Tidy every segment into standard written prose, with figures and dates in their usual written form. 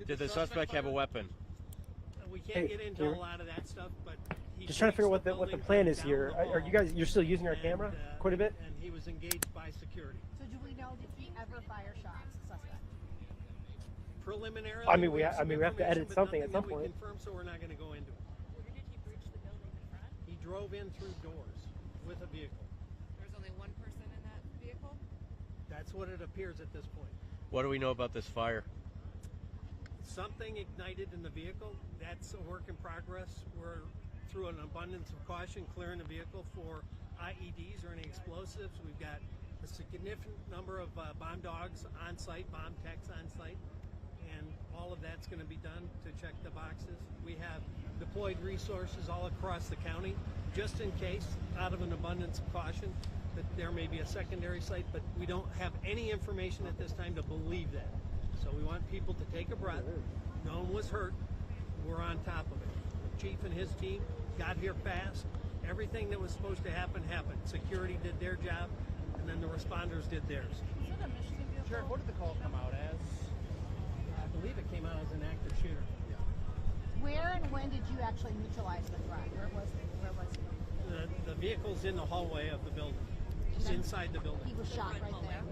Did the suspect have a weapon? We can't get into a lot of that stuff, but just trying to figure out what the plan is here. Are you guys, you're still using our camera quite a bit? And he was engaged by security. So do we know, did he ever fire shots, the suspect? Preliminarily, I mean, we have to edit but something at nothing some that we point. confirm, so we're not going to go into it. Where did he breach the building in front? He drove in through doors with a vehicle. There's only one person in that vehicle? That's what it appears at this point. What do we know about this fire? Something ignited in the vehicle. That's a work in progress. We're, through an abundance of caution, clearing the vehicle for IEDs or any explosives. We've got a significant number of bomb dogs on site, bomb techs on site, and all of that's going to be done to check the boxes. We have deployed resources all across the county, just in case, out of an abundance of caution, that there may be a secondary site, but we don't have any information at this time to believe that. So we want people to take a breath. No one was hurt. We're on top of it. The chief and his team got here fast. Everything that was supposed to happen happened. Security did their job, and then the responders did theirs. Is it a Michigan vehicle? Sheriff, what did the call come out as? I believe it came out as an active shooter. Where and when did you actually neutralize the threat? Where was it? The vehicle's in the hallway of the building. It's inside the building. He was shot right there.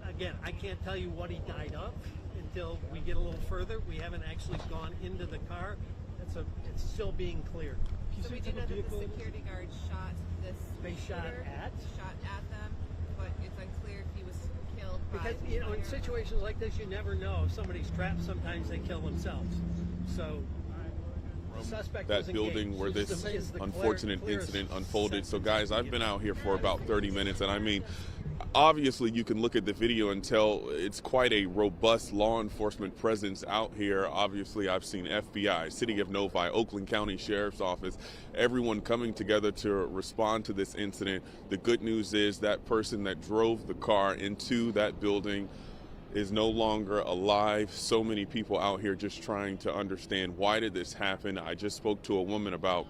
Again, I can't tell you what he died of until we get a little further. We haven't actually gone into the car. It's still being cleared. So we do know that the security guard shot this They shot shooter, at? shot at them, but it's unclear if he was killed Because, by you know, in fire. situations like this, you never know. If somebody's trapped, sometimes they kill themselves. So, the suspect was That building engaged. where Is this the unfortunate clearest incident unfolded. So sentence guys, I I've can been give. out here for about 30 minutes, and I mean, obviously you can look at the video and tell it's quite a robust law enforcement presence out here. Obviously, I've seen FBI, City of Novi, Oakland County Sheriff's Office, everyone coming together to respond to this incident. The good news is that person that drove the car into that building is no longer alive. So many people out here just trying to understand, why did this happen? I just spoke to a woman about,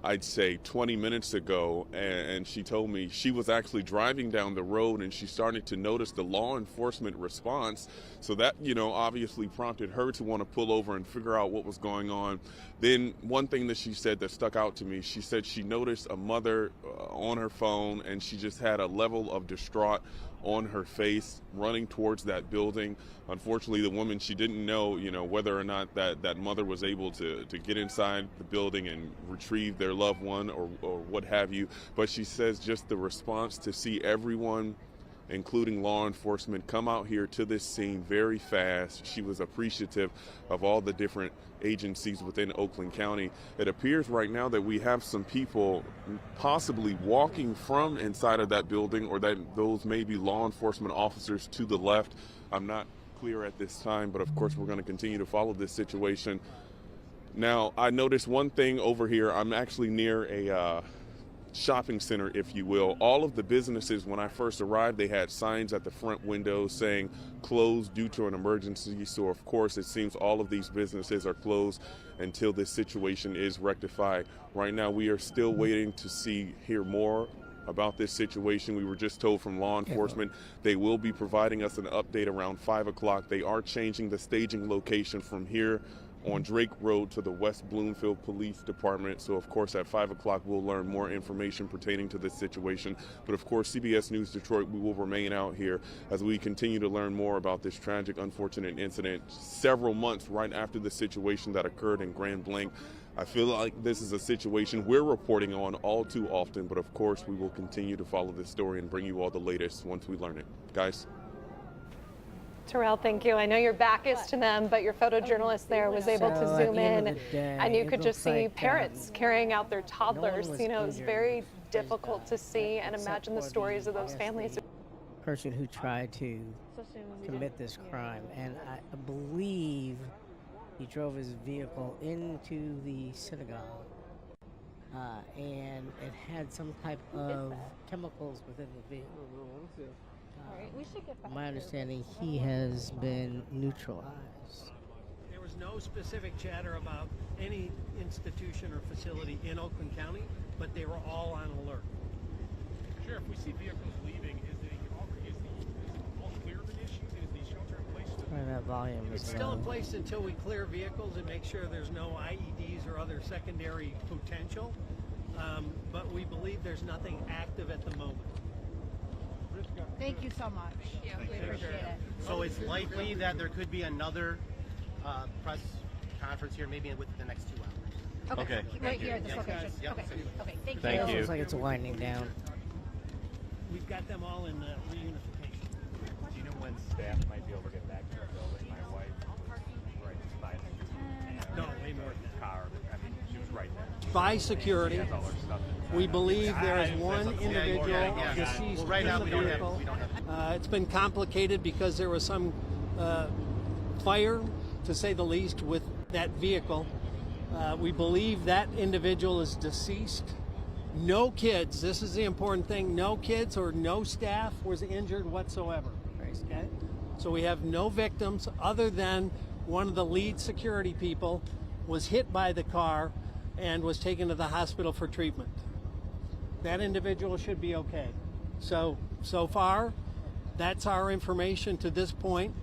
I'd say 20 minutes ago, and she told me she was actually driving down the road and she started to notice the law enforcement response. So that, you know, obviously prompted her to want to pull over and figure out what was going on. Then one thing that she said that stuck out to me, she said she noticed a mother on her phone, and she just had a level of distraught on her face running towards that building. Unfortunately, the woman, she didn't know, you know, whether or not that mother was able to get inside the building and retrieve their loved one or what have you. But she says just the response to see everyone, including law enforcement, come out here to this scene very fast. She was appreciative of all the different agencies within Oakland County. It appears right now that we have some people possibly walking from inside of that building, or that those may be law enforcement officers to the left. I'm not clear at this time, but of course we're going to continue to follow this situation. Now, I noticed one thing over here. I'm actually near a shopping center, if you will. All of the businesses, when I first arrived, they had signs at the front windows saying closed due to an emergency. So of course it seems all of these businesses are closed until this situation is rectified. Right now we are still waiting to hear more about this situation. We were just told from law enforcement they will be providing us an update around 5 o'clock. They are changing the staging location from here on Drake Road to the West Bloomfield Police Department. So of course at 5 o'clock we'll learn more information pertaining to this situation. But of course, CBS News Detroit, we will remain out here as we continue to learn more about this tragic, unfortunate incident several months right after the situation that occurred in Grand Blanc. I feel like this is a situation we're reporting on all too often, but of course we will continue to follow this story and bring you all the latest once we learn it. Guys? Terrell, thank you. I know your back is to them, but your photojournalist there was able to zoom in, and you could just see parents carrying out their toddlers. You know, it was very difficult to see and imagine the stories of those families. Person who tried to commit this crime, and I believe he drove his vehicle into the synagogue, and it had some type of chemicals within the vehicle. My understanding, he has been neutralized. There was no specific chatter about any institution or facility in Oakland County, but they were all on alert. Sheriff, we see vehicles leaving. Is the all clear of an issue? Is the shelter in place still Turn that volume. It's is still in low. place until we clear vehicles and make sure there's no IEDs or other secondary potential. But we believe there's nothing active at the moment. Thank you so much. We appreciate it. So it's likely that there could be another press conference here, maybe within the next 2 hours. Okay. Right here at this location. Yep. Okay. Okay. Thank you. Thank It you. looks like it's winding down. We've got them all in reunification. Do you know when staff might be able to get back to the building? My wife was right by the No, way more than that. car. I mean, she was right there. By security, She has all her stuff. we believe there is one individual yeah. deceased Well, right in now the we don't vehicle. have. It's been complicated because there was some fire, to say the least, with that vehicle. We believe that individual is deceased. No kids, this is the important thing, no kids or no staff was injured whatsoever. Okay? So we have no victims other than one of the lead security people was hit by the car and was taken to the hospital for treatment. That individual should be okay. So far, that's our information to this point.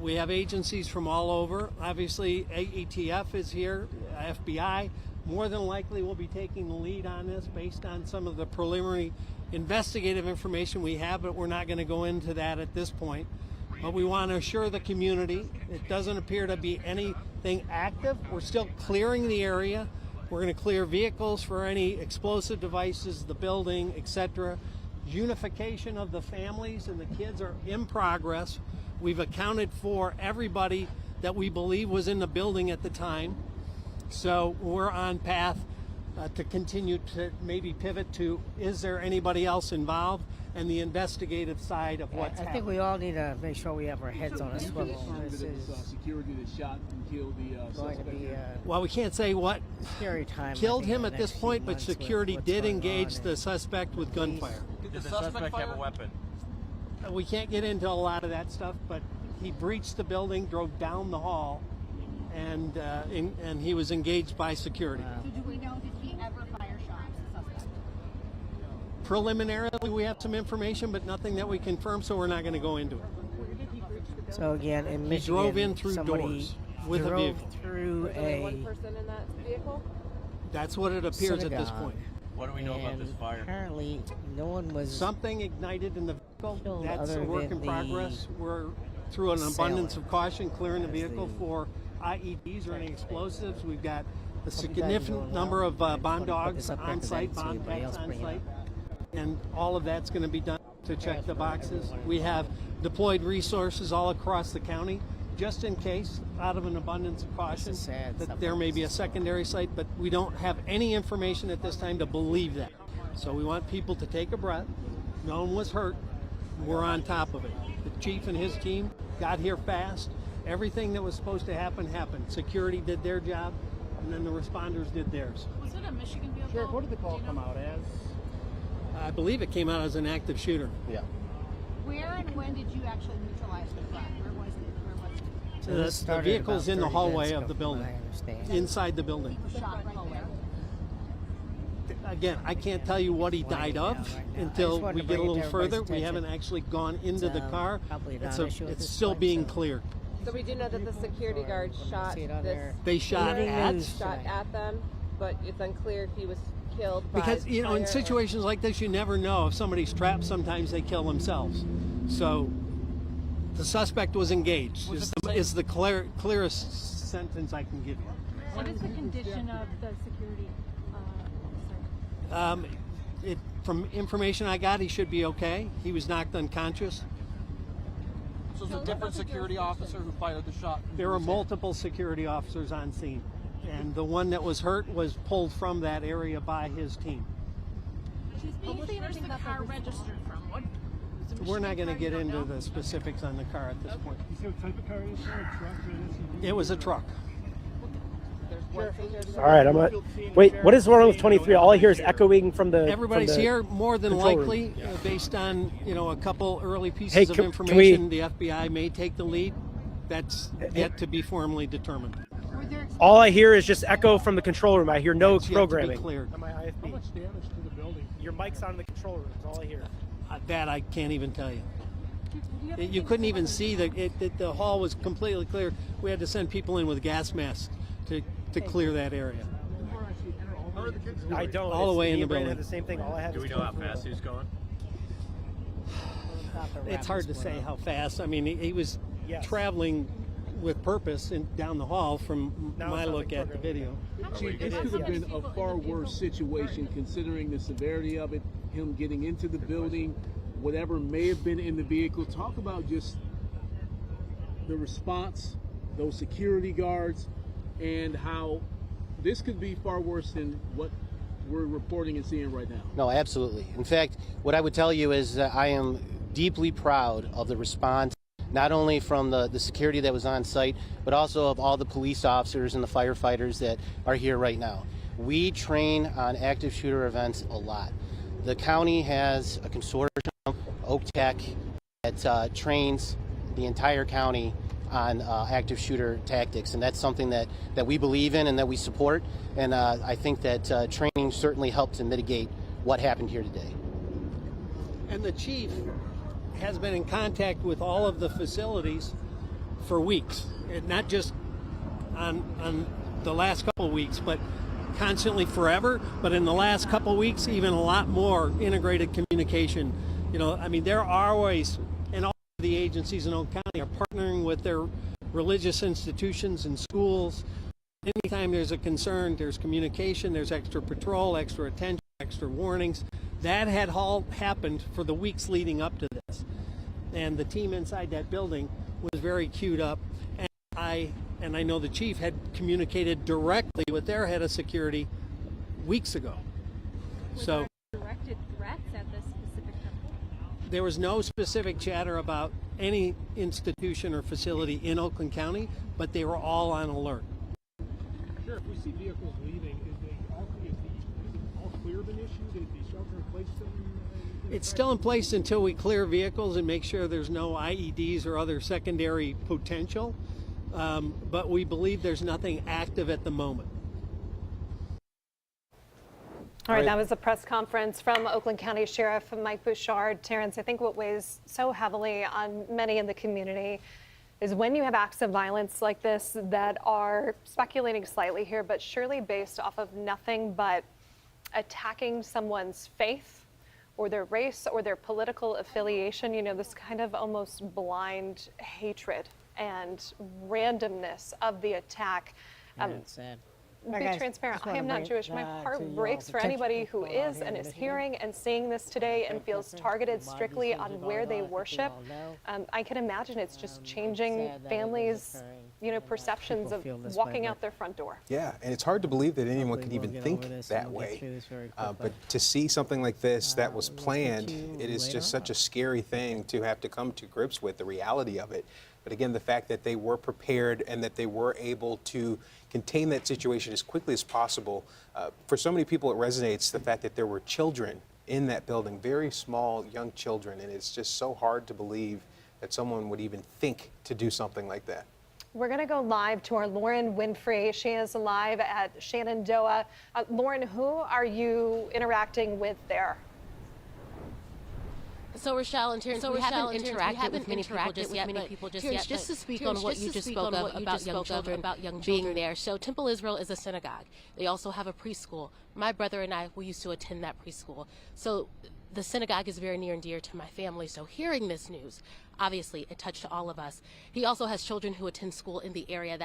We have agencies from all over. Obviously, AETF is here, FBI. More than likely, we'll be taking the lead on this based on some of the preliminary investigative information we have, but we're not going to go into that at this point. But we want to assure the community it doesn't appear to be anything active. We're still clearing the area. We're going to clear vehicles for any explosive devices, the building, etc. Unification of the families and the kids are in progress. We've accounted for everybody that we believe was in the building at the time. So we're on path to continue to maybe pivot to, is there anybody else involved, and the investigative side of what's I think happening. we all need to make sure we have our heads on a swivel. This is security that shot and killed the going to be Well, we can't say what a scary time. killed I think, him in at the this next point, few but months with security what's did going engage on the and suspect with police. gunfire. Did the suspect have a weapon? We can't get into a lot of that stuff, but he breached the building, drove down the hall, and he was engaged by security. So do we know, did he ever fire shots, the suspect? Preliminarily, we have some information, but nothing that we confirm, so we're not going to go into it. So again, in He Michigan, drove in through somebody doors with a drove vehicle. through One person in that vehicle? That's what it appears at this synagogue, point. What do we know about and this fire? Apparently, no one was. Something ignited in the vehicle. Killed That's a other work than in progress. We're through an assailant, abundance of caution clearing the as vehicle the for IEDs or any explosives. We've got a Hope you guys are significant doing number well. of I just bomb wanted to put this dogs up there on 'cause I site, didn't see bomb anybody techs else on bring it site. up. And all of that's going to be done to check the boxes. We have deployed resources all across the county just in case, out of an abundance of caution, This is sad that stuff there like may be a this. secondary site, but we don't have any information at this time to believe that. So we want people to take a breath. No one was hurt. We're on top of it. The chief and his team got here fast. Everything that was supposed to happen happened. Security did their job, and then the responders did theirs. Was it a Michigan vehicle? Sheriff, what did the call come out as? I believe it came out as an active shooter. Yeah. Where and when did you actually neutralize the threat? Where was it? So The this started vehicle's about in the 30 hallway minutes of ago, the from building, what I understand. inside the building. He was shot right there. Again, I can't tell you what he died of Right now. I just until wanted we to get a bring it to little further. everybody's We haven't attention. actually gone into the It's, car. probably a It's, non-issue at it's this still point, being so- cleared. So we do know that the security guard When you shot see it on this. there. They shot Evening at, news. Shot at them, but it's unclear if he was killed by because in fire or- situations like this, you never know. If somebody's trapped, sometimes they kill themselves. So the suspect was engaged. Is the clearest sentence I can give you. What is the condition of the security officer? From information I got, he should be okay. He was knocked unconscious. So it's a different security officer who fired the shot. There were multiple security officers on scene, and the one that was hurt was pulled from that area by his team. Where's the car registered from? What? We're not going to get into the specifics on the car at this point. You see what type of car it is? A truck or an SUV? It was a truck. All right, wait. What is wrong with 23? All I hear is echoing from the. Everybody's from the here, more than control room. likely, based on a couple early pieces Hey, of can information. we- The FBI may take the lead. That's yet to be formally determined. Were there All I hear is just echo from the control room. I hear no That's yet to be programming. cleared. How much damage to the building? Your mic's on in the control room. Is all I hear. That I can't even tell you. You couldn't even see the hall was completely clear. We had to send people in with gas masks to clear that area. I don't. All the way in the Brandon building. had the same thing. All I have Do is we know how fast he was going? It's hard to say how fast. I mean, he was traveling with purpose down the hall from my look at the video. Chief, this could have been a far worse situation considering the severity of it, him getting into the building, whatever may have been in the vehicle. Talk about just the response, those security guards, and how this could be far worse than what we're reporting and seeing right now. No, absolutely. In fact, what I would tell you is that I am deeply proud of the response, not only from the security that was on site, but also of all the police officers and the firefighters that are here right now. We train on active shooter events a lot. The county has a consortium, Oak Tech, that trains the entire county on active shooter tactics, and that's something that we believe in and that we support, and I think that training certainly helped to mitigate what happened here today. And the chief has been in contact with all of the facilities for weeks, and not just on the last couple of weeks, but constantly forever. But in the last couple of weeks, even a lot more integrated communication. You know, I mean, there are always, and all of the agencies in Oak County are partnering with their religious institutions and schools. Anytime there's a concern, there's communication, there's extra patrol, extra attention, extra warnings. That had all happened for the weeks leading up to this. And the team inside that building was very queued up. And I know the chief had communicated directly with their head of security weeks ago. So directed threats at this specific temple? There was no specific chatter about any institution or facility in Oakland County, but they were all on alert. Sure, if we see vehicles leaving, is it all clear of an issue? Is the shelter in place still It's still in place until we clear vehicles and make sure there's no IEDs or other secondary potential. But we believe there's nothing active at the moment. All right, that was a press conference from Oakland County Sheriff Mike Bouchard. Terrence, I think what weighs so heavily on many in the community is when you have acts of violence like this that are, speculating slightly here, but surely based off of nothing but attacking someone's faith or their race or their political affiliation, you know, this kind of almost blind hatred and randomness of the attack. Sad. Be transparent. I am not Jewish. My heart breaks for anybody who is and is hearing and seeing this today and feels targeted strictly on where they worship. I can imagine it's just changing families, you know, perceptions of walking out their front door. Yeah, and it's hard to believe that anyone could even think that way. But to see something like this that was planned, it is just such a scary thing to have to come to grips with, the reality of it. But again, the fact that they were prepared and that they were able to contain that situation as quickly as possible. For so many people, it resonates, the fact that there were children in that building, very small young children, and it's just so hard to believe that someone would even think to do something like that. We're going to go live to our Lauren Winfrey. She is live at Shenandoah. Lauren, who are you interacting with there? So Rochelle and Terrence, we haven't interacted with many people just yet, but just to speak on what you just spoke of about young children being there. So Temple Israel is a synagogue. They also have a preschool. My brother and I, we used to attend that preschool. So the synagogue is very near and dear to my family. So hearing this news, obviously it touched all of us. He also has children who attend school in the area.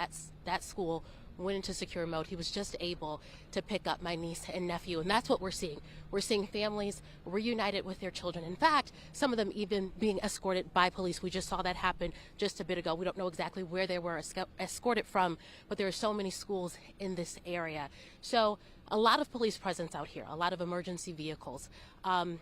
That school went into secure mode. He was just able to pick up my niece and nephew, and that's what we're seeing. We're seeing families reunited with their children. In fact, some of them even being escorted by police. We just saw that happen just a bit ago. We don't know exactly where they were escorted from, but there are so many schools in this area. So a lot of police presence out here, a lot of emergency vehicles.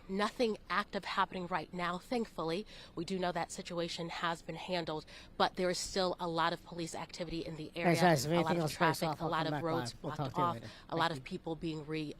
Nothing active happening right now, thankfully. We do know that situation has been handled, but there is still a lot of police activity in the area, a lot of traffic, a lot of roads blocked off, a lot of people being rerouted.